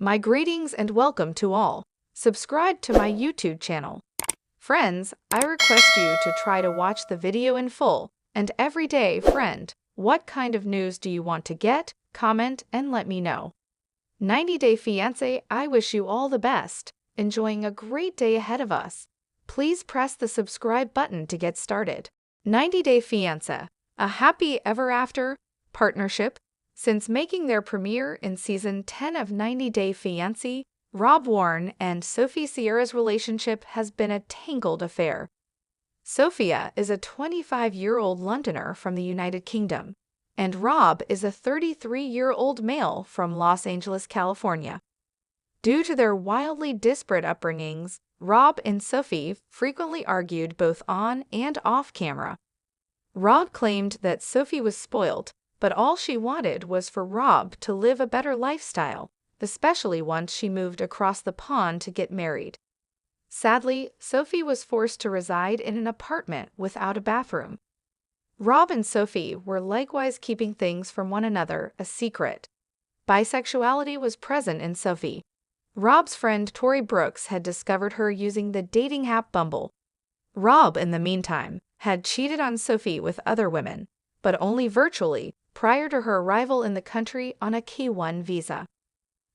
My greetings and welcome to all. Subscribe to my YouTube channel. Friends, I request you to try to watch the video in full. And every day, friend, what kind of news do you want to get? Comment and let me know. 90-Day Fiancé, I wish you all the best. Enjoying a great day ahead of us. Please press the subscribe button to get started. 90-Day Fiancé, a happy ever after partnership. Since making their premiere in Season 10 of 90-Day Fiancé, Warne and Sophie Sierra's relationship has been a tangled affair. Sophia is a 25-year-old Londoner from the United Kingdom, and Rob is a 33-year-old male from Los Angeles, California. Due to their wildly disparate upbringings, Rob and Sophie frequently argued both on and off camera. Rob claimed that Sophie was spoiled, but all she wanted was for Rob to live a better lifestyle, especially once she moved across the pond to get married. Sadly, Sophie was forced to reside in an apartment without a bathroom. Rob and Sophie were likewise keeping things from one another a secret. Bisexuality was present in Sophie. Rob's friend Tori Brooks had discovered her using the dating app Bumble. Rob, in the meantime, had cheated on Sophie with other women, but only virtually, prior to her arrival in the country on a K-1 visa.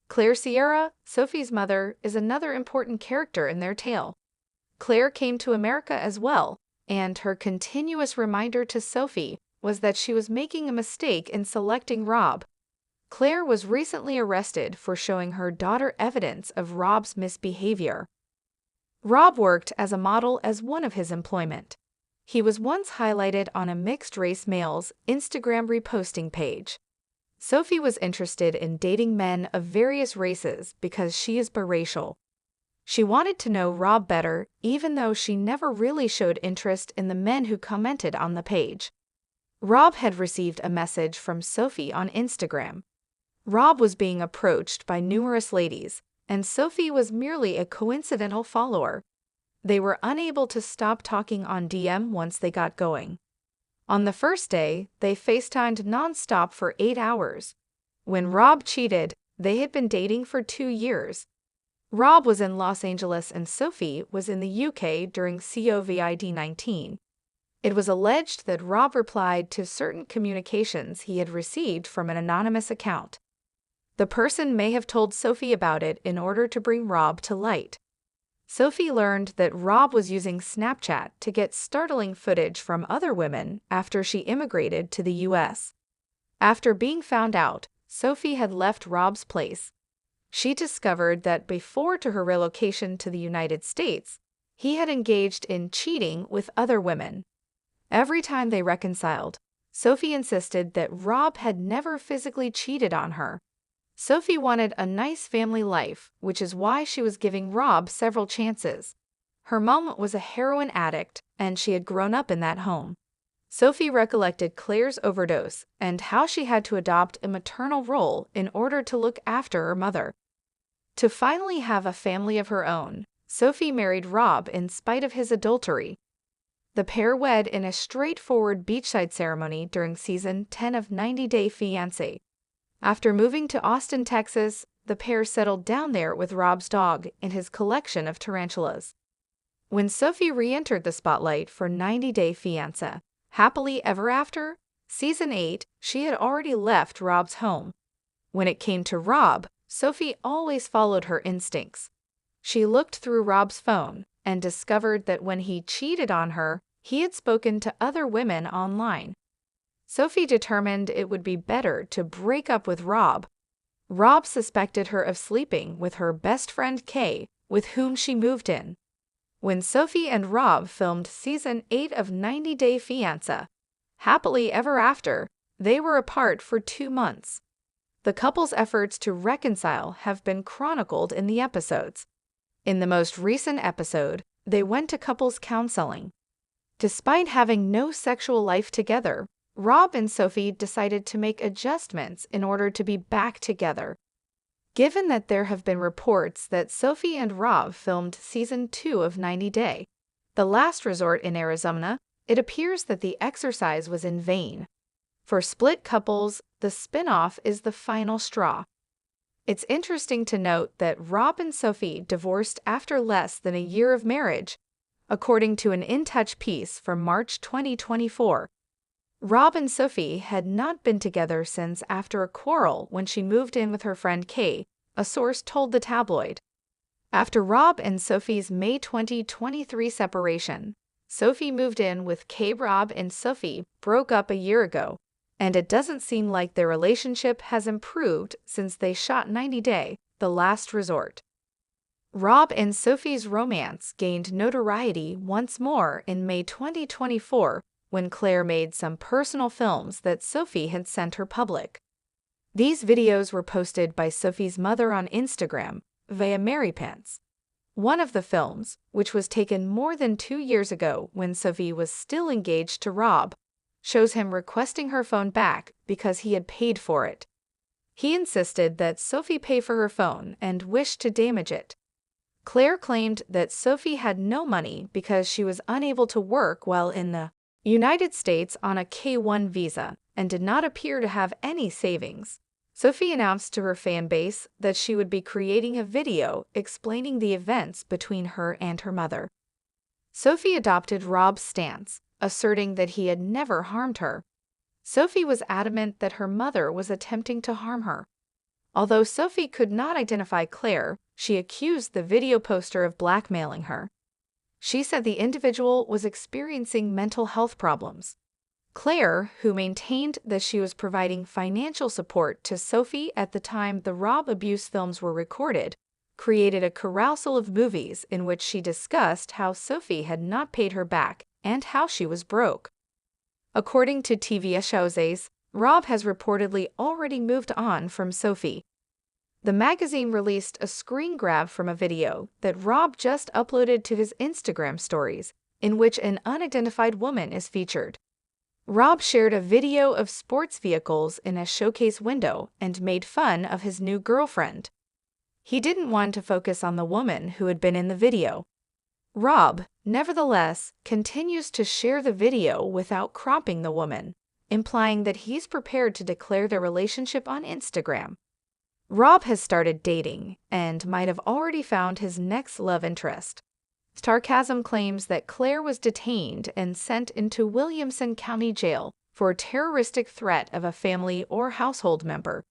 Claire Sierra, Sophie's mother, is another important character in their tale. Claire came to America as well, and her continuous reminder to Sophie was that she was making a mistake in selecting Rob. Claire was recently arrested for showing her daughter evidence of Rob's misbehavior. Rob worked as a model as one of his employment. He was once highlighted on a mixed-race male's Instagram reposting page. Sophie was interested in dating men of various races because she is biracial. She wanted to know Rob better, even though she never really showed interest in the men who commented on the page. Rob had received a message from Sophie on Instagram. Rob was being approached by numerous ladies, and Sophie was merely a coincidental follower. They were unable to stop talking on DM once they got going. On the first day, they FaceTimed nonstop for 8 hours. When Rob cheated, they had been dating for 2 years. Rob was in Los Angeles and Sophie was in the UK during COVID-19. It was alleged that Rob replied to certain communications he had received from an anonymous account. The person may have told Sophie about it in order to bring Rob to light. Sophie learned that Rob was using Snapchat to get startling footage from other women after she immigrated to the US. After being found out, Sophie had left Rob's place. She discovered that before her relocation to the United States, he had engaged in cheating with other women. Every time they reconciled, Sophie insisted that Rob had never physically cheated on her. Sophie wanted a nice family life, which is why she was giving Rob several chances. Her mom was a heroin addict, and she had grown up in that home. Sophie recollected Claire's overdose and how she had to adopt a maternal role in order to look after her mother. To finally have a family of her own, Sophie married Rob in spite of his adultery. The pair wed in a straightforward beachside ceremony during Season 10 of 90-Day Fiancé. After moving to Austin, Texas, the pair settled down there with Rob's dog and his collection of tarantulas. When Sophie re-entered the spotlight for 90-Day Fiancé, Happily Ever After, Season 8, she had already left Rob's home. When it came to Rob, Sophie always followed her instincts. She looked through Rob's phone and discovered that when he cheated on her, he had spoken to other women online. Sophie determined it would be better to break up with Rob. Rob suspected her of sleeping with her best friend Kay, with whom she moved in. When Sophie and Rob filmed Season 8 of 90-Day Fiancé, Happily Ever After, they were apart for 2 months. The couple's efforts to reconcile have been chronicled in the episodes. In the most recent episode, they went to couples counseling. Despite having no sexual life together, Rob and Sophie decided to make adjustments in order to be back together. Given that there have been reports that Sophie and Rob filmed Season 2 of 90-Day, The Last Resort in Arizona, it appears that the exercise was in vain. For split couples, the spin-off is the final straw. It's interesting to note that Rob and Sophie divorced after less than a year of marriage, according to an In Touch piece from March 2024. Rob and Sophie had not been together since after a quarrel when she moved in with her friend Kay, a source told the tabloid. After Rob and Sophie's May 2023 separation, Sophie moved in with Kay. Rob and Sophie broke up a year ago, and it doesn't seem like their relationship has improved since they shot 90 Day, The Last Resort. Rob and Sophie's romance gained notoriety once more in May 2024 when Claire made some personal films that Sophie had sent her public. These videos were posted by Sophie's mother on Instagram via MaryPants. One of the films, which was taken more than 2 years ago when Sophie was still engaged to Rob, shows him requesting her phone back because he had paid for it. He insisted that Sophie pay for her phone and wished to damage it. Claire claimed that Sophie had no money because she was unable to work while in the United States on a K-1 visa and did not appear to have any savings. Sophie announced to her fan base that she would be creating a video explaining the events between her and her mother. Sophie adopted Rob's stance, asserting that he had never harmed her. Sophie was adamant that her mother was attempting to harm her. Although Sophie could not identify Claire, she accused the video poster of blackmailing her. She said the individual was experiencing mental health problems. Claire, who maintained that she was providing financial support to Sophie at the time the Rob abuse films were recorded, created a carousel of movies in which she discussed how Sophie had not paid her back and how she was broke. According to FiancéSeason, Rob has reportedly already moved on from Sophie. The magazine released a screen grab from a video that Rob just uploaded to his Instagram stories, in which an unidentified woman is featured. Rob shared a video of sports vehicles in a showcase window and made fun of his new girlfriend. He didn't want to focus on the woman who had been in the video. Rob, nevertheless, continues to share the video without cropping the woman, implying that he's prepared to declare their relationship on Instagram. Rob has started dating and might have already found his next love interest. Sarcasm claims that Claire was detained and sent into Williamson County Jail for a terroristic threat of a family or household member.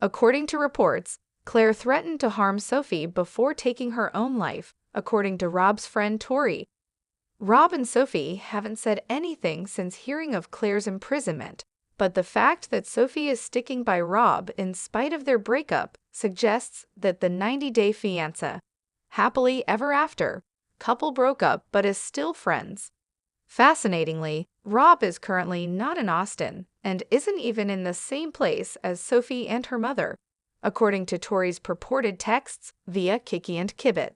According to reports, Claire threatened to harm Sophie before taking her own life, according to Rob's friend Tori. Rob and Sophie haven't said anything since hearing of Claire's imprisonment, but the fact that Sophie is sticking by Rob in spite of their breakup suggests that the 90-day fiancé, happily ever after, couple broke up but is still friends. Fascinatingly, Rob is currently not in Austin and isn't even in the same place as Sophie and her mother, according to Tori's purported texts via Kiki and Kibitz.